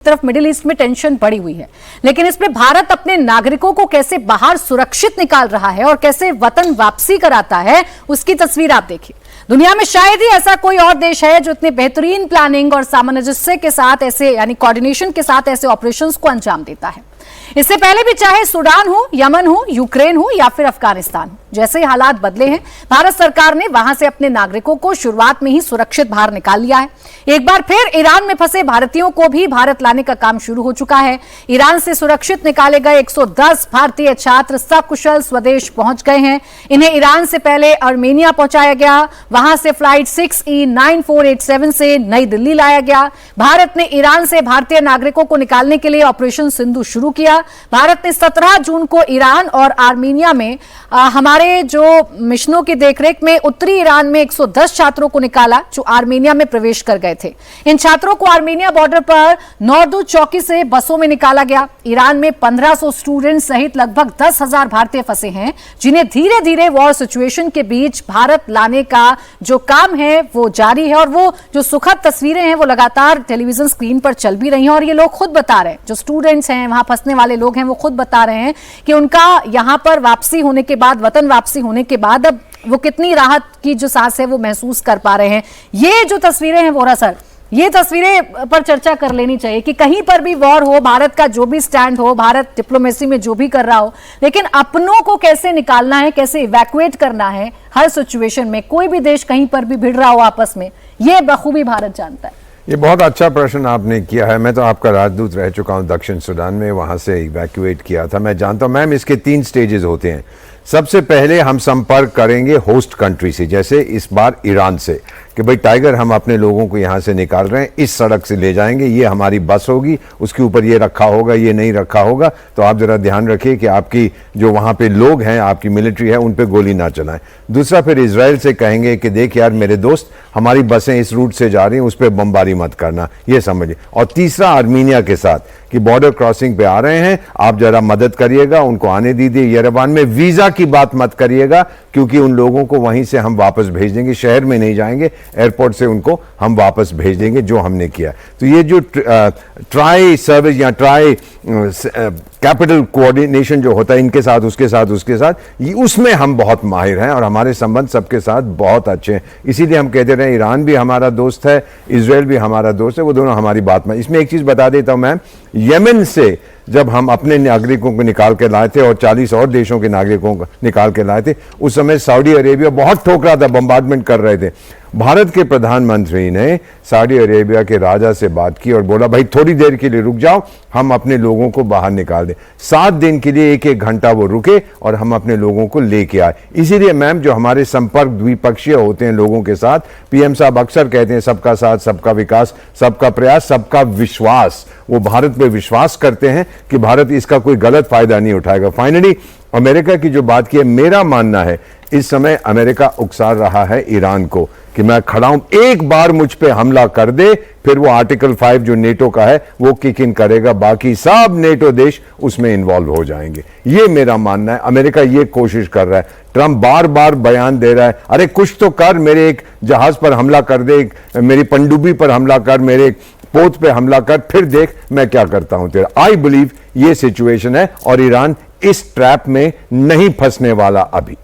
तरफ middle east में tension बढ़ी हुई है, लेकिन इसमें भारत अपने नागरिकों को कैसे बाहर सुरक्षित निकाल रहा है और कैसे वतन वापसी कराता है, उसकी तस्वीर आप देखिए। दुनिया में शायद ही ऐसा कोई और देश है जो इतने बेहतरीन प्लानिंग और सामंजस्य के साथ ऐसे यानी कोऑर्डिनेशन के साथ ऐसे ऑपरेशंस को अंजाम देता है। इससे पहले भी चाहे सूडान हो, यमन हो, यूक्रेन हो या फिर अफगानिस्तान हो, जैसे ही हालात बदले हैं, भारत सरकार ने वहां से अपने नागरिकों को शुरुआत में ही सुरक्षित बाहर निकाल लिया है। एक बार फिर ईरान में फंसे भारतीयों को भी भारत लाने का काम शुरू हो चुका है। ईरान से सुरक्षित निकाले गए 110 भारतीय छात्र सकुशल स्वदेश पहुंच गए हैं। इन्हें ईरान से पहले आर्मेनिया पहुंचाया गया, वहां से फ्लाइट 6E9487 से नई दिल्ली लाया गया। भारत ने ईरान से भारतीय नागरिकों को निकालने के लिए ऑपरेशन सिंधु शुरू किया। भारत ने 17 जून को ईरान और आर्मेनिया में हमारे जो मिशनों की देखरेख में उत्तरी ईरान में 110 छात्रों को निकाला जो आर्मेनिया में प्रवेश कर गए थे। इन छात्रों को आर्मेनिया बॉर्डर पर नॉर्दू चौकी से बसों में निकाला गया। ईरान में 1500 स्टूडेंट सहित लगभग 10,000 भारतीय फंसे हैं, जिन्हें धीरे धीरे वॉर सिचुएशन के बीच भारत लाने का जो काम है वो जारी है। और वो जो सुखद तस्वीरें हैं वो लगातार टेलीविजन स्क्रीन पर चल भी रही हैं और ये लोग खुद बता रहे हैं, जो स्टूडेंट्स हैं, वहां फंसने वाले लोग हैं, वो खुद बता रहे हैं कि उनका यहां पर वापसी होने के बाद, वतन वापसी होने के बाद अब वो कितनी राहत की जो सांस है वो महसूस कर पा रहे हैं। ये जो तस्वीरें हैं वोरा सर, ये तस्वीरें पर चर्चा कर लेनी चाहिए कि कहीं पर भी वॉर हो, भारत का जो भी स्टैंड हो, भारत डिप्लोमेसी में जो भी कर रहा हो, लेकिन अपनों को कैसे निकालना है, कैसे इवैक्यूएट करना है हर सिचुएशन में, कोई भी देश कहीं पर भी भिड़ रहा हो आपस में, ये बखूबी भारत जानता है। ये बहुत अच्छा प्रश्न आपने किया है। मैं तो आपका राजदूत रह चुका हूं दक्षिण सूडान में, वहां से इवैक्यूएट किया था, मैं जानता हूं। मैम, इसके 3 स्टेजेस होते हैं। सबसे पहले हम संपर्क करेंगे होस्ट कंट्री से, जैसे इस बार ईरान से, कि भाई टाइगर हम अपने लोगों को यहाँ से निकाल रहे हैं, इस सड़क से ले जाएंगे, ये हमारी बस होगी, उसके ऊपर ये रखा होगा, ये नहीं रखा होगा, तो आप जरा ध्यान रखिए कि आपकी जो वहाँ पे लोग हैं, आपकी मिलिट्री है, उन पे गोली ना चलाएं। दूसरा, फिर इजराइल से कहेंगे कि देख यार मेरे दोस्त, हमारी बसें इस रूट से जा रही हैं, उस पर बमबारी मत करना, ये समझिए। और तीसरा, आर्मीनिया के साथ कि बॉर्डर क्रॉसिंग पे आ रहे हैं, आप जरा मदद करिएगा, उनको आने दीजिए। यरेवान में वीजा की बात मत करिएगा, क्योंकि उन लोगों को वहीं से हम वापस भेज देंगे, शहर में नहीं जाएंगे, एयरपोर्ट से उनको हम वापस भेज देंगे, जो हमने किया। तो ये जो ट्राई सर्विस या ट्राई कैपिटल कोऑर्डिनेशन जो होता है, इनके साथ, उसके साथ, उसके साथ, उसमें हम बहुत माहिर हैं और हमारे संबंध सबके साथ बहुत अच्छे हैं। इसीलिए हम कहते रहे ईरान भी हमारा दोस्त है, इजराइल भी हमारा दोस्त है, वो दोनों हमारी बात में। इसमें एक चीज बता देता हूं मैम, यमन से जब हम अपने नागरिकों को निकाल के लाए थे और 40 और देशों के नागरिकों को निकाल के लाए थे, उस समय सऊदी अरेबिया बहुत ठोक रहा था, बम्बार्डमेंट कर रहे थे। भारत के प्रधानमंत्री ने सऊदी अरेबिया के राजा से बात की और बोला भाई थोड़ी देर के लिए रुक जाओ, हम अपने लोगों को बाहर निकाल दें। 7 दिन के लिए 1-1 घंटा वो रुके और हम अपने लोगों को लेके आए। इसीलिए मैम, जो हमारे संपर्क द्विपक्षीय होते हैं लोगों के साथ, पीएम साहब अक्सर कहते हैं सबका साथ, सबका विकास, सबका प्रयास, सबका विश्वास। वो भारत पे विश्वास करते हैं कि भारत इसका कोई गलत फायदा नहीं उठाएगा। फाइनली अमेरिका की जो बात की है, मेरा मानना है इस समय अमेरिका उकसा रहा है ईरान को कि मैं खड़ा हूं, एक बार मुझ पे हमला कर दे, फिर वो आर्टिकल 5 जो नेटो का है वो किक इन करेगा, बाकी सब नेटो देश उसमें इन्वॉल्व हो जाएंगे। ये मेरा मानना है। अमेरिका ये कोशिश कर रहा है। ट्रंप बार बार बयान दे रहा है, अरे कुछ तो कर, मेरे एक जहाज पर हमला कर दे, मेरी पनडुब्बी पर हमला कर, मेरे एक पोत पे हमला कर, फिर देख मैं क्या करता हूं तेरा। आई बिलीव ये सिचुएशन है और ईरान इस ट्रैप में नहीं फंसने वाला अभी।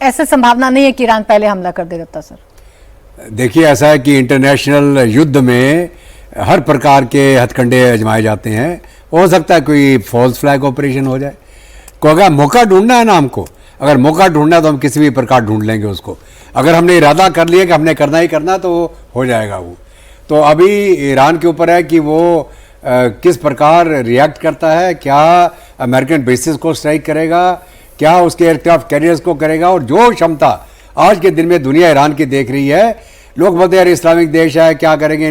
ऐसे संभावना नहीं है कि ईरान पहले हमला कर देता सर? देखिए, ऐसा है कि इंटरनेशनल युद्ध में हर प्रकार के हथकंडे आजमाए जाते हैं। हो सकता है कोई फॉल्स फ्लैग ऑपरेशन हो जाए, को अगर मौका ढूंढना है ना हमको, अगर मौका ढूंढना है तो हम किसी भी प्रकार ढूंढ लेंगे उसको। अगर हमने इरादा कर लिया कि हमने करना ही करना, तो हो जाएगा वो। तो अभी ईरान के ऊपर है कि वो किस प्रकार रिएक्ट करता है, क्या अमेरिकन बेसिस को स्ट्राइक करेगा, क्या उसके एयरक्राफ्ट कैरियर्स को करेगा। और जो क्षमता आज के दिन में दुनिया ईरान की देख रही है, लोग बोलते हैं यार इस्लामिक देश है, क्या करेंगे,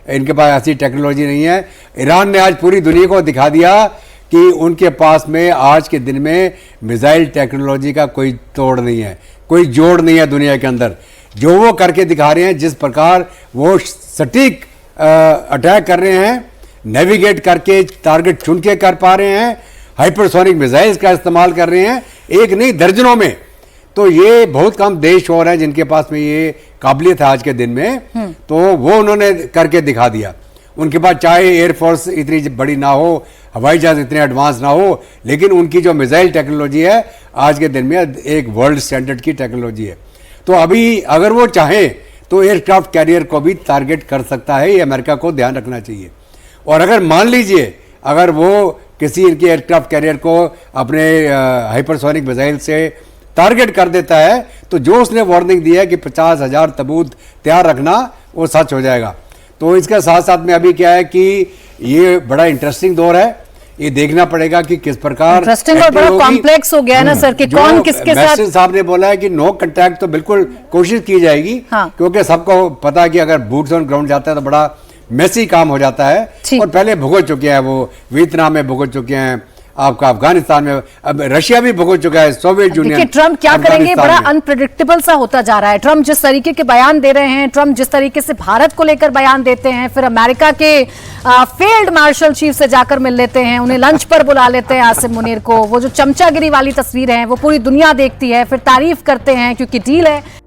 इनके पास ऐसी टेक्नोलॉजी नहीं है। ईरान ने आज पूरी दुनिया को दिखा दिया कि उनके पास में आज के दिन में मिसाइल टेक्नोलॉजी का कोई तोड़ नहीं है, कोई जोड़ नहीं है दुनिया के अंदर। जो वो करके दिखा रहे हैं, जिस प्रकार वो सटीक अटैक कर रहे हैं, नेविगेट करके टारगेट चुन के कर पा रहे हैं, हाइपरसोनिक मिसाइल्स का इस्तेमाल कर रहे हैं, एक नहीं दर्जनों में। तो ये बहुत कम देश और हैं जिनके पास में ये काबिलियत है आज के दिन में, तो वो उन्होंने करके दिखा दिया। उनके पास चाहे एयरफोर्स इतनी बड़ी ना हो, हवाई जहाज इतने एडवांस ना हो, लेकिन उनकी जो मिसाइल टेक्नोलॉजी है आज के दिन में एक वर्ल्ड स्टैंडर्ड की टेक्नोलॉजी है। तो अभी अगर वो चाहे तो एयरक्राफ्ट कैरियर को भी टारगेट कर सकता है, ये अमेरिका को ध्यान रखना चाहिए। और अगर मान लीजिए अगर वो किसी इनके एयरक्राफ्ट कैरियर को अपने हाइपरसोनिक मिसाइल से टारगेट कर देता है, तो जो उसने वार्निंग दी है कि 50,000 तबूत तैयार रखना, वो सच हो जाएगा। तो इसके साथ साथ में अभी क्या है कि ये बड़ा इंटरेस्टिंग दौर है, ये देखना पड़ेगा कि किस प्रकार इंटरेस्टिंग और बड़ा कॉम्प्लेक्स हो गया है ना सर, कि कौन किसके साथ। मैसिन साहब ने बोला है कि नो कांटेक्ट तो बिल्कुल कोशिश की जाएगी, हाँ। क्योंकि सबको पता है कि अगर बूट्स ऑन ग्राउंड जाता है तो बड़ा मेसी काम हो जाता है। और पहले भुगत चुके हैं, वो वियतनाम में भुगत चुके हैं, आपका अफगानिस्तान में, अब रशिया भी भुगत चुका है, सोवियत यूनियन। देखिए ट्रम्प क्या करेंगे, बड़ा अनप्रेडिक्टेबल सा होता जा रहा है। ट्रम्प जिस तरीके के बयान दे रहे हैं, ट्रम्प जिस तरीके से भारत को लेकर बयान देते हैं, फिर अमेरिका के फील्ड मार्शल चीफ से जाकर मिल लेते हैं, उन्हें लंच पर बुला लेते हैं आसिम मुनीर को, वो जो चमचागिरी वाली तस्वीर है वो पूरी दुनिया देखती है, फिर तारीफ करते हैं क्योंकि डील है।